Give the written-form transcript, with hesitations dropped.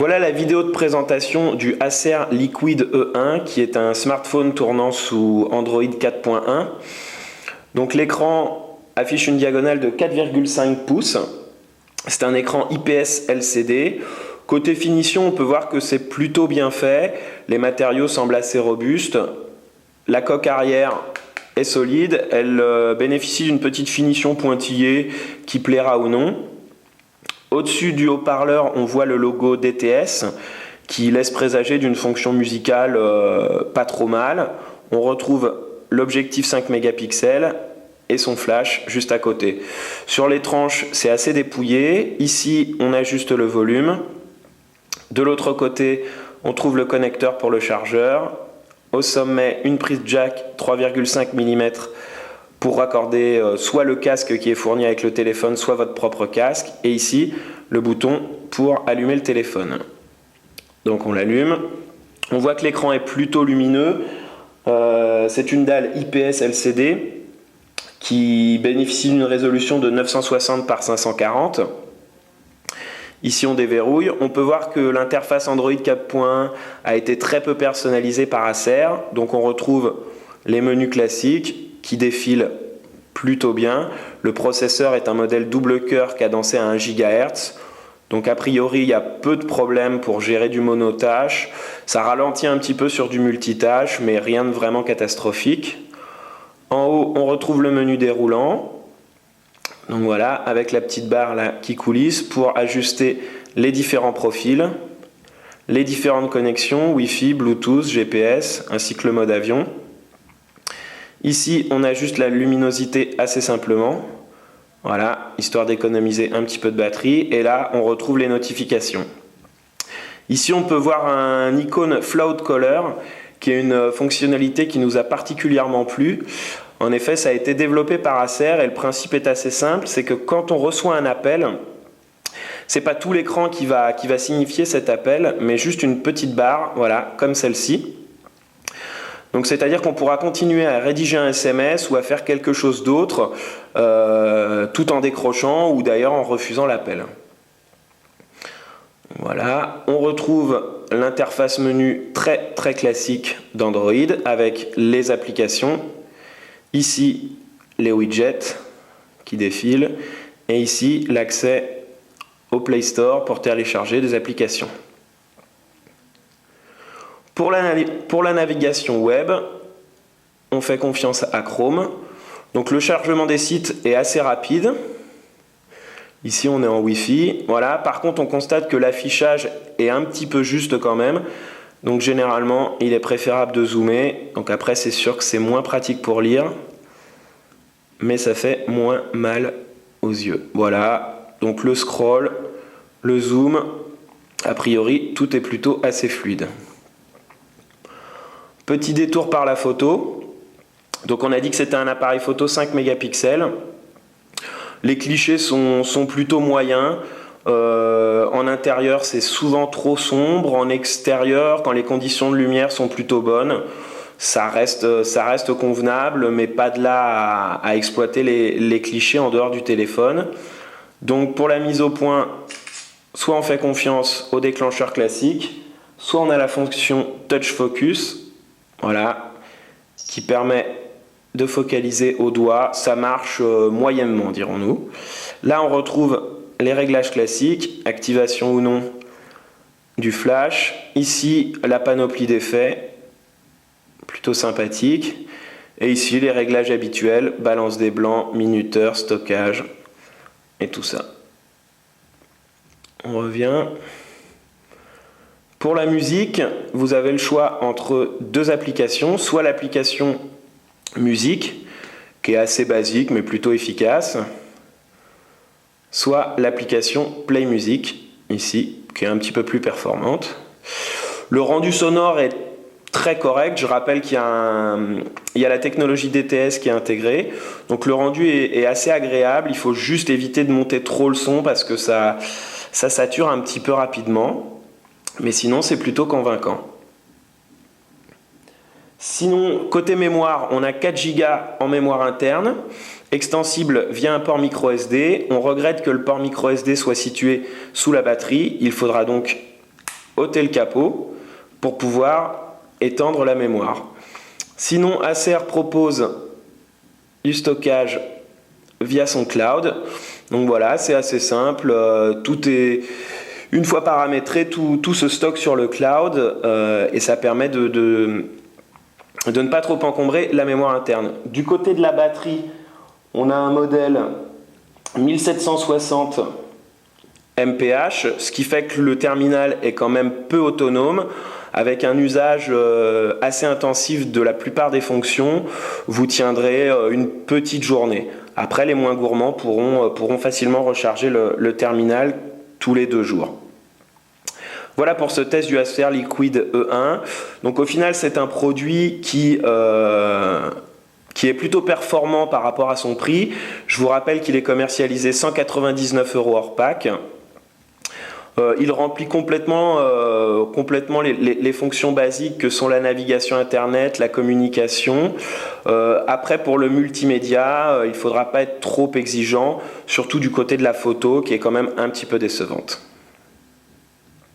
Voilà la vidéo de présentation du Acer Liquid E1 qui est un smartphone tournant sous Android 4.1. Donc l'écran affiche une diagonale de 4,5 pouces. C'est un écran IPS LCD. Côté finition, on peut voir que c'est plutôt bien fait. Les matériaux semblent assez robustes. La coque arrière est solide. Elle bénéficie d'une petite finition pointillée qui plaira ou non. Au-dessus du haut-parleur, on voit le logo DTS qui laisse présager d'une fonction musicale pas trop mal. On retrouve l'objectif 5 mégapixels et son flash juste à côté. Sur les tranches, c'est assez dépouillé. Ici, on ajuste le volume. De l'autre côté, on trouve le connecteur pour le chargeur. Au sommet, une prise jack 3,5 mm pour raccorder soit le casque qui est fourni avec le téléphone, soit votre propre casque. Et ici, le bouton pour allumer le téléphone. Donc on l'allume. On voit que l'écran est plutôt lumineux. C'est une dalle IPS LCD qui bénéficie d'une résolution de 960 par 540. Ici on déverrouille. On peut voir que l'interface Android 4.1 a été très peu personnalisée par Acer. Donc on retrouve les menus classiques qui défilent plutôt bien. Le processeur est un modèle double cœur cadencé à 1 GHz. Donc a priori il y a peu de problèmes pour gérer du monotâche. Ça ralentit un petit peu sur du multitâche, mais rien de vraiment catastrophique. En haut on retrouve le menu déroulant. Donc voilà, avec la petite barre là qui coulisse pour ajuster les différents profils, les différentes connexions, Wi-Fi, Bluetooth, GPS, ainsi que le mode avion. Ici, on ajuste la luminosité assez simplement. Voilà, histoire d'économiser un petit peu de batterie. Et là, on retrouve les notifications. Ici, on peut voir un icône Float Color, qui est une fonctionnalité qui nous a particulièrement plu. En effet, ça a été développé par Acer et le principe est assez simple, c'est que quand on reçoit un appel, c'est pas tout l'écran qui va signifier cet appel, mais juste une petite barre, voilà, comme celle-ci. Donc c'est-à-dire qu'on pourra continuer à rédiger un SMS ou à faire quelque chose d'autre tout en décrochant ou d'ailleurs en refusant l'appel. Voilà, on retrouve l'interface menu très classique d'Android avec les applications. Ici, les widgets qui défilent et ici, l'accès au Play Store pour télécharger des applications. Pour la navigation web, on fait confiance à Chrome. Donc le chargement des sites est assez rapide. Ici on est en Wi-Fi. Voilà. Par contre on constate que l'affichage est un petit peu juste quand même. Donc généralement il est préférable de zoomer. Donc après c'est sûr que c'est moins pratique pour lire. Mais ça fait moins mal aux yeux. Voilà. Donc le scroll, le zoom, a priori tout est plutôt assez fluide. Petit détour par la photo. Donc on a dit que c'était un appareil photo 5 mégapixels. Les clichés sont plutôt moyens. En intérieur, c'est souvent trop sombre. En extérieur, quand les conditions de lumière sont plutôt bonnes, ça reste convenable, mais pas de là à exploiter les clichés en dehors du téléphone. Donc pour la mise au point, soit on fait confiance au déclencheur classique, soit on a la fonction Touch Focus. Voilà, qui permet de focaliser au doigt. Ça marche moyennement, dirons-nous. Là, on retrouve les réglages classiques, activation ou non du flash. Ici, la panoplie d'effets, plutôt sympathique. Et ici, les réglages habituels, balance des blancs, minuteur, stockage et tout ça. On revient. Pour la musique, vous avez le choix entre deux applications, soit l'application musique, qui est assez basique mais plutôt efficace, soit l'application Play Music, ici, qui est un petit peu plus performante. Le rendu sonore est très correct. Je rappelle qu'il y a la technologie DTS qui est intégrée, donc le rendu est assez agréable. Il faut juste éviter de monter trop le son parce que ça sature un petit peu rapidement. Mais sinon, c'est plutôt convaincant. Sinon, côté mémoire, on a 4 Go en mémoire interne, extensible via un port micro SD. On regrette que le port micro SD soit situé sous la batterie. Il faudra donc ôter le capot pour pouvoir étendre la mémoire. Sinon, Acer propose du stockage via son cloud. Donc voilà, c'est assez simple. Tout est une fois paramétré, tout se stocke sur le cloud et ça permet de ne pas trop encombrer la mémoire interne. Du côté de la batterie, on a un modèle 1760 mAh, ce qui fait que le terminal est quand même peu autonome, avec un usage assez intensif de la plupart des fonctions. Vous tiendrez une petite journée. Après, les moins gourmands pourront facilement recharger le terminal tous les 2 jours. Voilà pour ce test du Acer Liquid E1. Donc au final, c'est un produit qui est plutôt performant par rapport à son prix. Je vous rappelle qu'il est commercialisé 199 € hors pack. Il remplit complètement les fonctions basiques que sont la navigation internet, la communication. Après, pour le multimédia, il ne faudra pas être trop exigeant, surtout du côté de la photo qui est quand même un petit peu décevante.